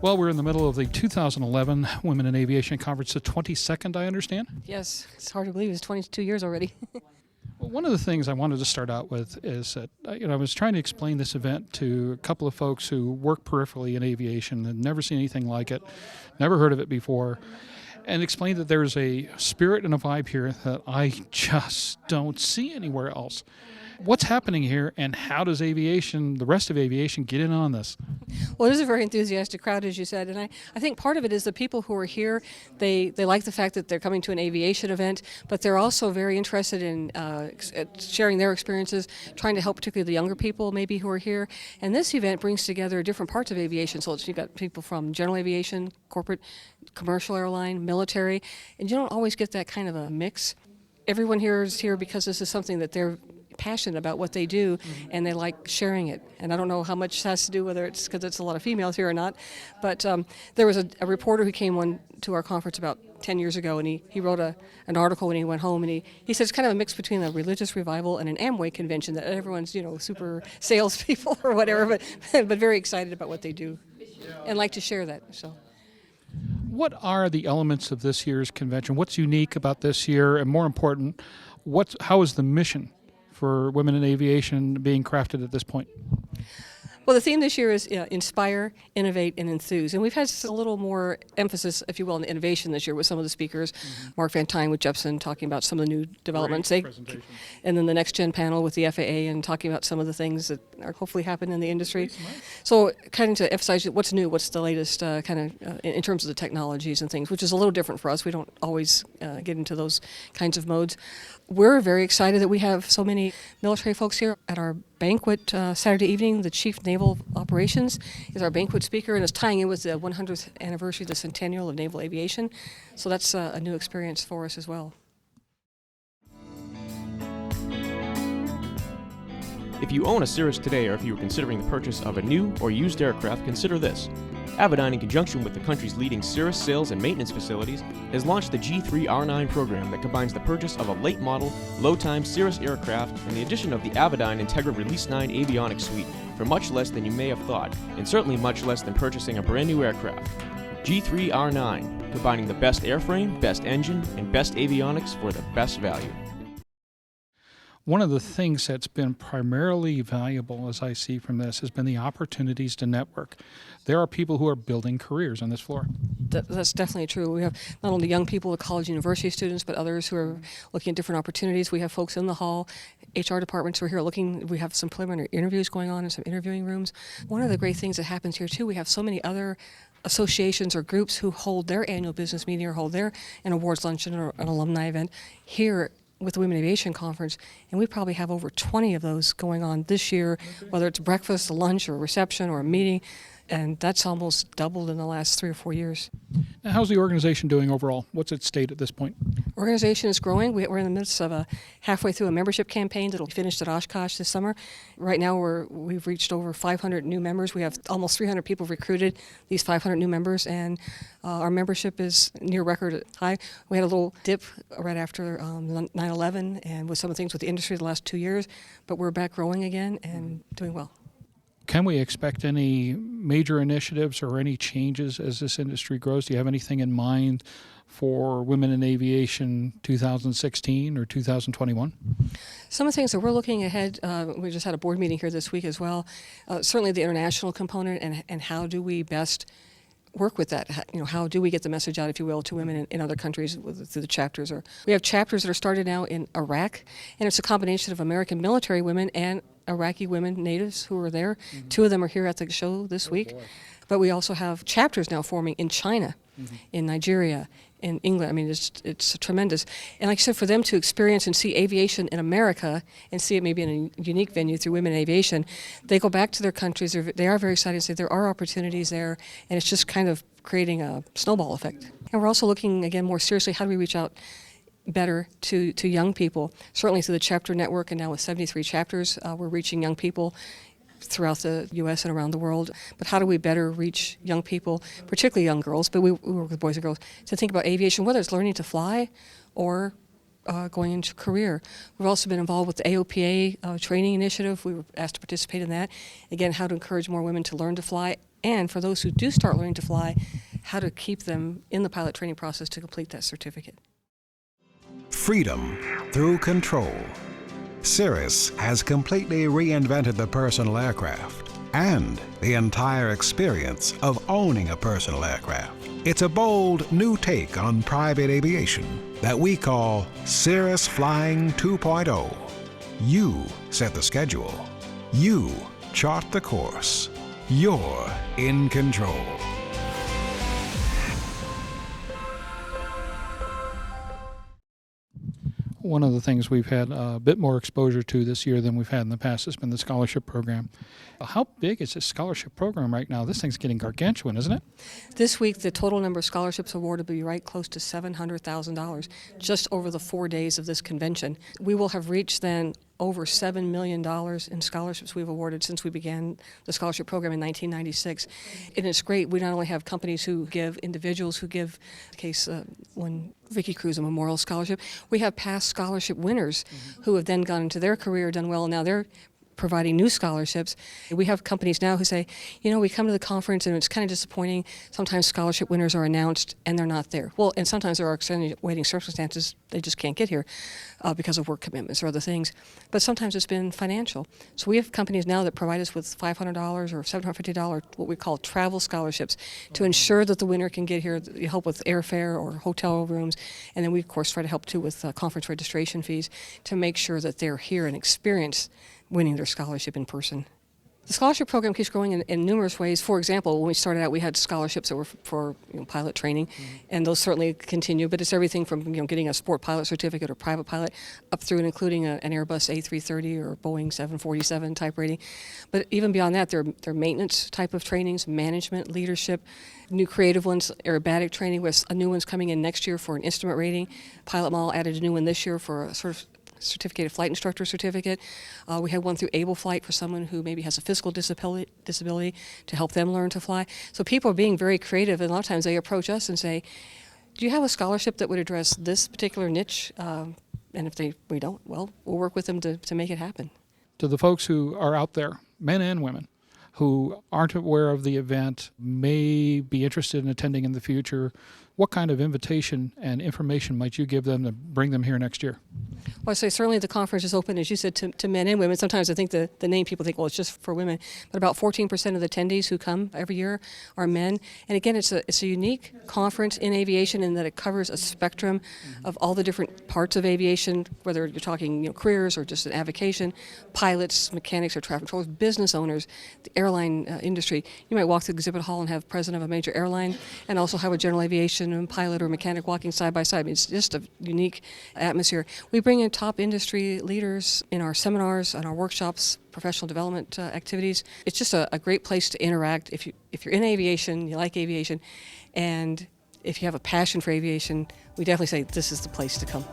Well, we're in the middle of the 2011 Women in Aviation Conference, the 22nd, I understand. Yes, it's hard to believe it's 22 years already. Well, one of the things I wanted to start out with is that I was trying to explain this event to a couple of folks who work peripherally in aviation and never seen anything like it, never heard of it before, and explain that there's a spirit and a vibe here that I just don't see anywhere else. What's happening here, and how does aviation, the rest of aviation, get in on this? Well, it is a very enthusiastic crowd, as you said, and I think part of it is the people who are here, they like the fact that they're coming to an aviation event, but they're also very interested in sharing their experiences, trying to help particularly the younger people maybe who are here. And this event brings together different parts of aviation, so you've got people from general aviation, corporate, commercial airline, military, and you don't always get that kind of a mix. Everyone here is here because this is something that they're passionate about what they do, and they like sharing it. And I don't know how much has to do whether it's because it's a lot of females here or not, but there was a reporter who came to our conference about 10 years ago, and he wrote an article when he went home, and he said it's kind of a mix between a religious revival and an Amway convention, that everyone's super salespeople or whatever, but very excited about what they do and like to share that. So. What are the elements of this year's convention? What's unique about this year, and more important, how is the mission for women in aviation being crafted at this point? Well, the theme this year is inspire, innovate, and enthuse. And we've had a little more emphasis, if you will, on innovation this year with some of the speakers. Mark Van Tine with Jepson talking about some of the new developments. And then the next gen panel with the FAA and talking about some of the things that are hopefully happening in the industry. So kind of to emphasize what's new, what's the latest in terms of the technologies and things, which is a little different for us. We don't always get into those kinds of modes. We're very excited that we have so many military folks here at our banquet Saturday evening. The Chief Naval Operations is our banquet speaker, and it's tying in with the 100th anniversary of the centennial of naval aviation. So that's a new experience for us as well. If you own a Cirrus today, or if you are considering the purchase of a new or used aircraft, consider this. Aviation, in conjunction with the country's leading Cirrus sales and maintenance facilities, has launched the G3R9 program that combines the purchase of a late-model, low-time Cirrus aircraft and the addition of the Aviation Integra Release 9 avionics suite for much less than you may have thought, and certainly much less than purchasing a brand new aircraft. G3R9, combining the best airframe, best engine, and best avionics for the best value. One of the things that's been primarily valuable, as I see from this, has been the opportunities to network. There are people who are building careers on this floor. That's definitely true. We have not only young people, the college university students, but others who are looking at different opportunities. We have folks in the hall, HR departments who are here looking. We have some preliminary interviews going on in some interviewing rooms. One of the great things that happens here, too, we have so many other associations or groups who hold their annual business meeting or hold an awards luncheon or an alumni event here with the Women in Aviation Conference, and we probably have over 20 of those going on this year, whether it's breakfast, a lunch, or a reception, or a meeting, and that's almost doubled in the last 3 or 4 years. Now, how's the organization doing overall? What's its state at this point? Organization is growing. We're in the midst of halfway through a membership campaign that'll be finished at Oshkosh this summer. Right now we've reached over 500 new members. We have almost 300 people recruited, these 500 new members, and our membership is near record high. We had a little dip right after 9/11 and with some of the things with the industry the last 2 years, but we're back growing again and doing well. Can we expect any major initiatives or any changes as this industry grows? Do you have anything in mind for Women in Aviation 2016 or 2021? Some of the things that we're looking ahead, we just had a board meeting here this week as well, certainly the international component and how do we best work with that. How do we get the message out, if you will, to women in other countries through the chapters? We have chapters that are started now in Iraq, and it's a combination of American military women and Iraqi women, natives who are there. 2 of them are here at the show this week. But we also have chapters now forming in China, in Nigeria, in England. I mean, it's tremendous. And like I said, for them to experience and see aviation in America and see it maybe in a unique venue through Women in Aviation, they go back to their countries. They are very excited to say there are opportunities there, and it's just kind of creating a snowball effect. And we're also looking, again, more seriously, how do we reach out better to young people? Certainly through the chapter network, and now with 73 chapters, we're reaching young people throughout the U.S. and around the world. But how do we better reach young people, particularly young girls, but we work with boys and girls, to think about aviation, whether it's learning to fly or going into career. We've also been involved with the AOPA training initiative. We were asked to participate in that. Again, how to encourage more women to learn to fly and for those who do start learning to fly, how to keep them in the pilot training process to complete that certificate. Freedom through control. Cirrus has completely reinvented the personal aircraft and the entire experience of owning a personal aircraft. It's a bold new take on private aviation that we call Cirrus Flying 2.0. You set the schedule. You chart the course. You're in control. One of the things we've had a bit more exposure to this year than we've had in the past has been the scholarship program. How big is this scholarship program right now? This thing's getting gargantuan, isn't it? This week, the total number of scholarships awarded will be right close to $700,000 just over the 4 days of this convention. We will have reached then over $7 million in scholarships we've awarded since we began the scholarship program in 1996. And it's great. We not only have companies who give, individuals who give, in case one Vicky Cruz a memorial scholarship, we have past scholarship winners who have then gone into their career, done well, and now they're providing new scholarships. We have companies now who say, we come to the conference and it's kind of disappointing. Sometimes scholarship winners are announced and they're not there. Well, and sometimes there are extenuating circumstances. They just can't get here because of work commitments or other things. But sometimes it's been financial. So we have companies now that provide us with $500 or $750, what we call travel scholarships, to ensure that the winner can get here, help with airfare or hotel rooms. And then we, of course, try to help too with conference registration fees to make sure that they're here and experience winning their scholarship in person. The scholarship program keeps growing in numerous ways. For example, when we started out, we had scholarships that were for pilot training, and those certainly continue. But it's everything from getting a sport pilot certificate or private pilot up through and including an Airbus A330 or Boeing 747 type rating. But even beyond that, there are maintenance type of trainings, management, leadership, new creative ones, aerobatic training with a new one's coming in next year for an instrument rating. Pilot Mall added a new one this year for a sort of certificated flight instructor certificate. We had one through Able Flight for someone who maybe has a physical disability to help them learn to fly. So people are being very creative, and a lot of times they approach us and say, do you have a scholarship that would address this particular niche? And if we don't, well, we'll work with them to make it happen. To the folks who are out there, men and women, who aren't aware of the event, may be interested in attending in the future, what kind of invitation and information might you give them to bring them here next year? Well, I say certainly the conference is open, as you said, to men and women. Sometimes I think the name people think, well, it's just for women. But about 14% of the attendees who come every year are men. And again, it's a unique conference in aviation in that it covers a spectrum of all the different parts of aviation, whether you're talking careers or just an avocation, pilots, mechanics or traffic controllers, business owners, the airline industry. You might walk through the exhibit hall and have president of a major airline and also have a general aviation pilot or mechanic walking side by side. I mean, it's just a unique atmosphere. We bring in top industry leaders in our seminars and our workshops, professional development activities. It's just a great place to interact. If you're in aviation, you like aviation, and if you have a passion for aviation, we definitely say this is the place to come.